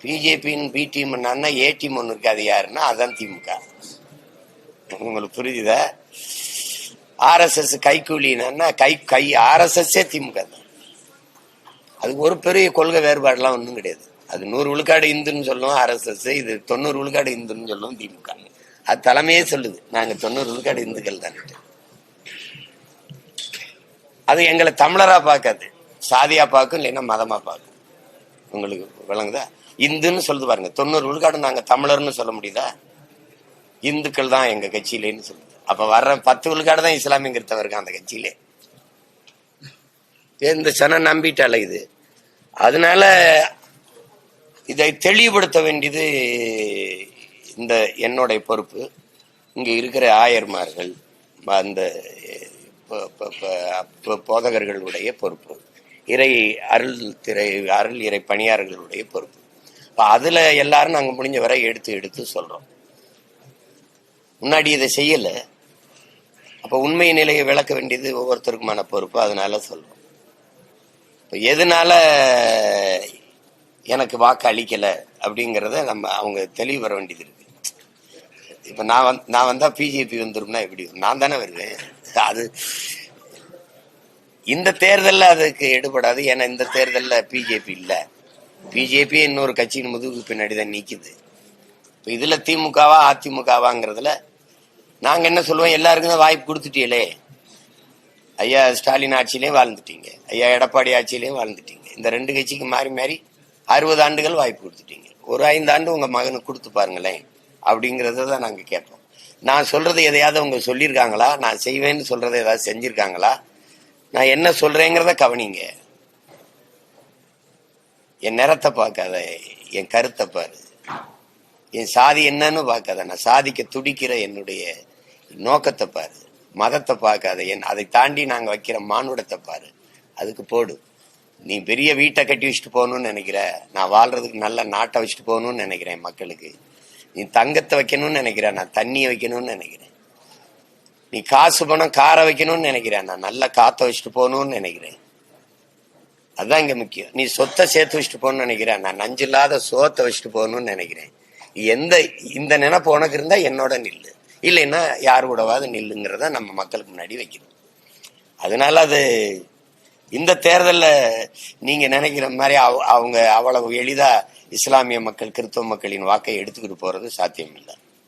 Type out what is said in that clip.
பிஜேபின்னு B டீம்னா ஏ team ஒன்று இருக்கு, அது யாருன்னா அதான் திமுக. உங்களுக்கு புரியுதா? RSS கைக்கூலின்னா கை RSS திமுக தான். அதுக்கு ஒரு பெரிய கொள்கை வேறுபாடுலாம் ஒன்றும் கிடையாது. அது 100 விழுக்காடு இந்துன்னு சொல்லுவோம் RSS, இது 90 விழுக்காடு இந்துன்னு சொல்லுவோம் திமுக. அது தலைமையே சொல்லுது, நாங்க 90 விழுக்காடு இந்துக்கள் தான். அது எங்களை தமிழரா பார்க்காது, சாதியா பார்க்கும், இல்லைன்னா மதமா பார்க்கும். உங்களுக்கு விளங்குதா? இந்துன்னு சொல்லுது பாருங்க, 90 விழுக்காடு நாங்க தமிழர்னு சொல்ல முடியுதா? இந்துக்கள் தான் எங்க கட்சியிலேன்னு சொல்லுது. அப்ப வர்ற 10 விழுக்காடு தான் இஸ்லாமியங்கிறத இருக்கான் அந்த கட்சியிலே. இந்த சனம் நம்பிட்டால இது. அதனால இதை தெளிவுபடுத்த வேண்டியது இந்த என்னுடைய பொறுப்பு. இங்க இருக்கிற ஆயர்மார்கள், அந்த போதகர்களுடைய பொறுப்பு, அருள் இறை பணியாளர்களுடைய பொறுப்பு. அதுல எல்லாரும் நாங்க முடிஞ்ச வரை எடுத்து சொல்றோம். முன்னாடி இதை செய்யல, அப்ப உண்மை நிலையை விளக்க வேண்டியது ஒவ்வொருத்தருக்குமான பொறுப்பு. அதனால சொல்றோம். எதனால எனக்கு வாக்கு அளிக்கல அப்படிங்கறத அவங்க தெளிவு வர வேண்டியது இருக்கு. இப்ப நான் வந்தா பிஜேபி வந்துரும்னா எப்படி? நான் தானே வருவேன். அது இந்த தேர்தல்ல அதுக்கு எடுபடாது. ஏன்னா இந்த தேர்தல்ல பிஜேபி இல்ல, பிஜேபி இன்னொரு கட்சியின் முதுகு பின்னாடிதான் நீக்குது. இப்ப இதுல திமுகவா அதிமுகவாங்கிறதுல நாங்க என்ன சொல்லுவோம், எல்லாருக்கும் தான் வாய்ப்பு கொடுத்துட்டீங்களே. ஐயா ஸ்டாலின் ஆட்சியிலையும் வாழ்ந்துட்டீங்க, ஐயா எடப்பாடி ஆட்சியிலையும் வாழ்ந்துட்டீங்க. இந்த 2 கட்சிக்கு மாறி மாறி 60 ஆண்டுகள் வாய்ப்பு கொடுத்துட்டீங்க. ஒரு 5 ஆண்டு உங்க மகனுக்கு கொடுத்து பாருங்களேன் அப்படிங்கறத தான் நாங்க கேட்போம். நான் சொல்றது எதையாவது அவங்க சொல்லியிருக்காங்களா? நான் செய்வேன்னு சொல்றதை ஏதாவது செஞ்சிருக்காங்களா? நான் என்ன சொல்றேங்கிறத கவனிங்க. என் நிறத்தை பார்க்காத, என் கருத்தை பாரு. என் சாதி என்னன்னு பார்க்காத, நான் சாதிக்க துடிக்கிற என்னுடைய நோக்கத்தை பாரு. மதத்தை பார்க்காத, அதை தாண்டி நாங்க வைக்கிற மானுடத்தை பாரு. அதுக்கு போடு. நீ பெரிய வீட்டை கட்டி வச்சுட்டு போகணும்னு நினைக்கிற, நான் வாழ்றதுக்கு நல்ல நாட்டை வச்சுட்டு போகணும்னு நினைக்கிறேன் மக்களுக்கு. நீ தங்கத்தை வைக்கணும்னு நினைக்கிற, நான் தண்ணியை வைக்கணும்னு நினைக்கிறேன். நீ காசு பணம் காரை வைக்கணும்னு நினைக்கிறேன், நான் நல்ல காத்த வச்சுட்டு போகணும்னு நினைக்கிறேன். அதுதான் இங்க முக்கியம். நீ சொத்தை சேர்த்து வச்சுட்டு போகணும்னு நினைக்கிறேன், நான் நஞ்சு இல்லாத சோத்தை வச்சுட்டு போகணும்னு நினைக்கிறேன். இந்த நினைப்பு உனக்கு இருந்தா என்னோட நில்லு, இல்லைன்னா யாரு கூடவாது நில்லுங்கிறத நம்ம மக்களுக்கு முன்னாடி வைக்கணும். அதனால அது இந்த தேர்தல்ல நீங்க நினைக்கிற மாதிரி அவங்க அவ்வளவு எளிதா இஸ்லாமிய மக்கள், கிறிஸ்தவ மக்களின் வாக்கை எடுத்துக்கிட்டு போறது சாத்தியம் இல்லை.